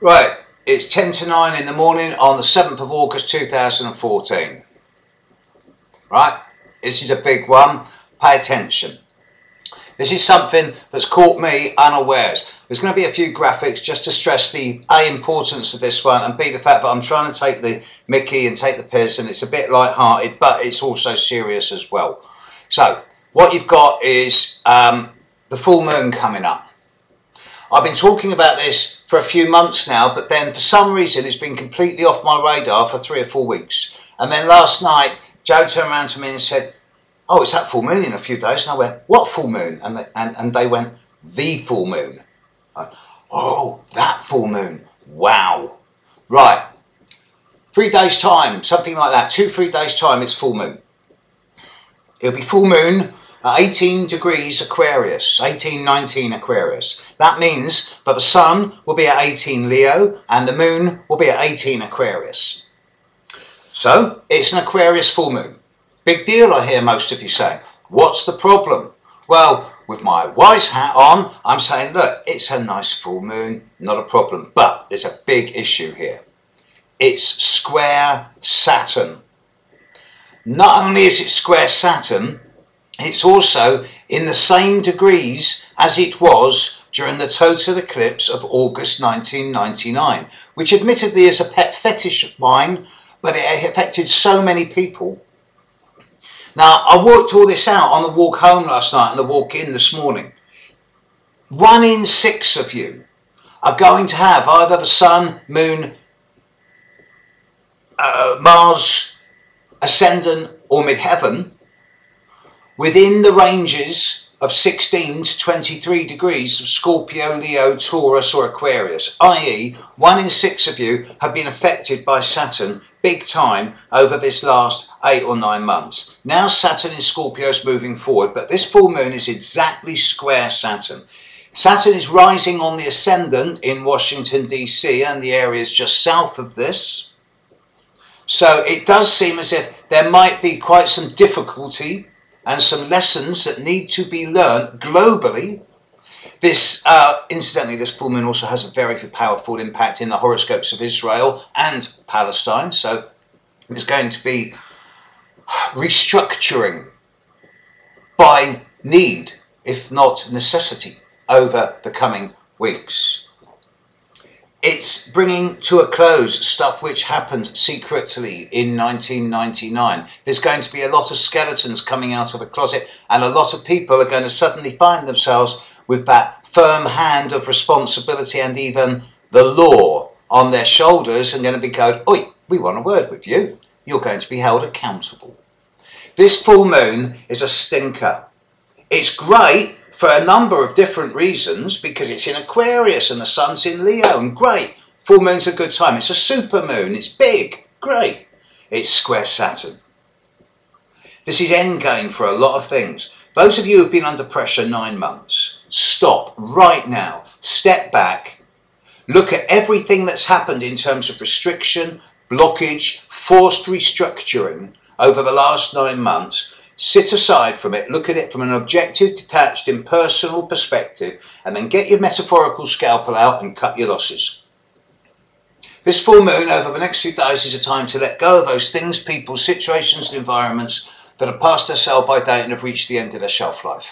Right, it's 10 to 9 in the morning on the 7th of August 2014. Right, this is a big one. Pay attention. This is something that's caught me unawares. There's going to be a few graphics just to stress the A, importance of this one, and B, the fact that I'm trying to take the mickey and take the piss, and it's a bit light-hearted, but it's also serious as well. So, what you've got is the full moon coming up. I've been talking about this for a few months now, but then for some reason it's been completely off my radar for 3 or 4 weeks. And then last night, Joe turned around to me and said, "Oh, it's that full moon in a few days." And I went, "What full moon?" And they went, "The full moon." Oh, that full moon. Wow. Right. 3 days time, something like that. 2-3 days time, it's full moon. It'll be full moon at 18 degrees Aquarius, 18-19 Aquarius. That means that the sun will be at 18 Leo and the moon will be at 18 Aquarius. So it's an Aquarius full moon. Big deal, I hear most of you saying. What's the problem? Well, with my wise hat on, I'm saying, look, it's a nice full moon, not a problem. But there's a big issue here. It's square Saturn. Not only is it square Saturn, it's also in the same degrees as it was during the total eclipse of August 1999, which admittedly is a pet fetish of mine, but it affected so many people. Now, I worked all this out on the walk home last night and the walk in this morning. 1 in 6 of you are going to have either the sun, moon, Mars, ascendant or midheaven within the ranges of 16 to 23 degrees of Scorpio, Leo, Taurus or Aquarius, i.e. 1 in 6 of you have been affected by Saturn big time over this last 8 or 9 months. Now Saturn in Scorpio is moving forward, but this full moon is exactly square Saturn. Saturn is rising on the ascendant in Washington DC and the areas just south of this. So it does seem as if there might be quite some difficulty and some lessons that need to be learned globally. This, incidentally, this full moon also has a very powerful impact in the horoscopes of Israel and Palestine. So there's going to be restructuring by need, if not necessity, over the coming weeks. It's bringing to a close stuff which happened secretly in 1999. There's going to be a lot of skeletons coming out of the closet, and a lot of people are going to suddenly find themselves with that firm hand of responsibility and even the law on their shoulders and going to be going, "Oi, we want a word with you. You're going to be held accountable." This full moon is a stinker. It's great for a number of different reasons, because it's in Aquarius and the sun's in Leo, and great. Full moon's a good time. It's a super moon. It's big. Great. It's square Saturn. This is endgame for a lot of things. Those of you who've been under pressure 9 months, stop right now. Step back. Look at everything that's happened in terms of restriction, blockage, forced restructuring over the last 9 months. Sit aside from it, look at it from an objective, detached, impersonal perspective, and then get your metaphorical scalpel out and cut your losses. This full moon over the next few days is a time to let go of those things, people, situations and environments that are past their sell-by date and have reached the end of their shelf life.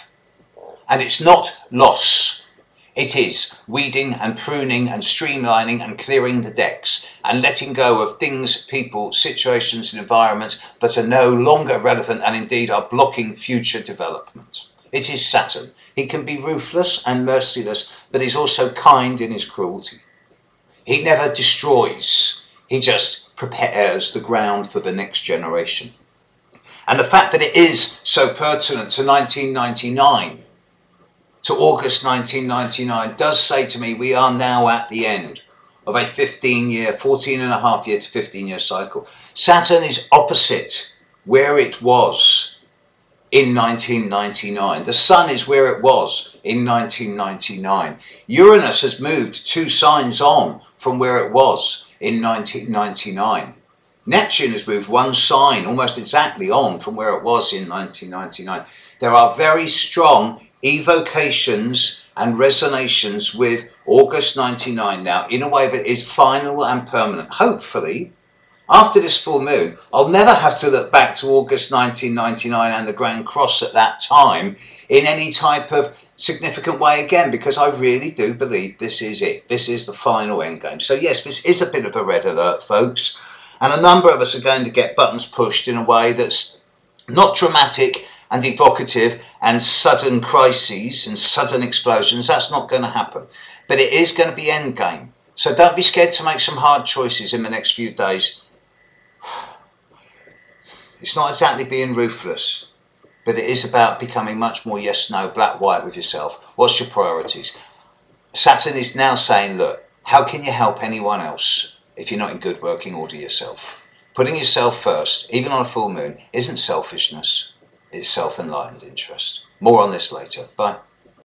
And it's not loss. It is weeding and pruning and streamlining and clearing the decks and letting go of things, people, situations and environments that are no longer relevant and indeed are blocking future development. It is Saturn. He can be ruthless and merciless, but he's also kind in his cruelty. He never destroys. He just prepares the ground for the next generation. And the fact that it is so pertinent to 1999, to August 1999, does say to me we are now at the end of a 15-year, 14.5-year to 15-year cycle. Saturn is opposite where it was in 1999. The sun is where it was in 1999. Uranus has moved 2 signs on from where it was in 1999. Neptune has moved 1 sign almost exactly on from where it was in 1999. There are very strong evocations and resonations with August 99 now, in a way that is final and permanent. Hopefully, after this full moon, I'll never have to look back to August 1999 and the Grand Cross at that time in any type of significant way again, because I really do believe this is it. This is the final endgame. So yes, this is a bit of a red alert, folks. And a number of us are going to get buttons pushed in a way that's not dramatic and evocative and sudden crises and sudden explosions. That's not going to happen. But it is going to be endgame. So don't be scared to make some hard choices in the next few days. It's not exactly being ruthless, but it is about becoming much more yes, no, black, white with yourself. What's your priorities? Saturn is now saying, look, how can you help anyone else if you're not in good working order yourself? Putting yourself first, even on a full moon, isn't selfishness. It's self-enlightened interest. More on this later. Bye.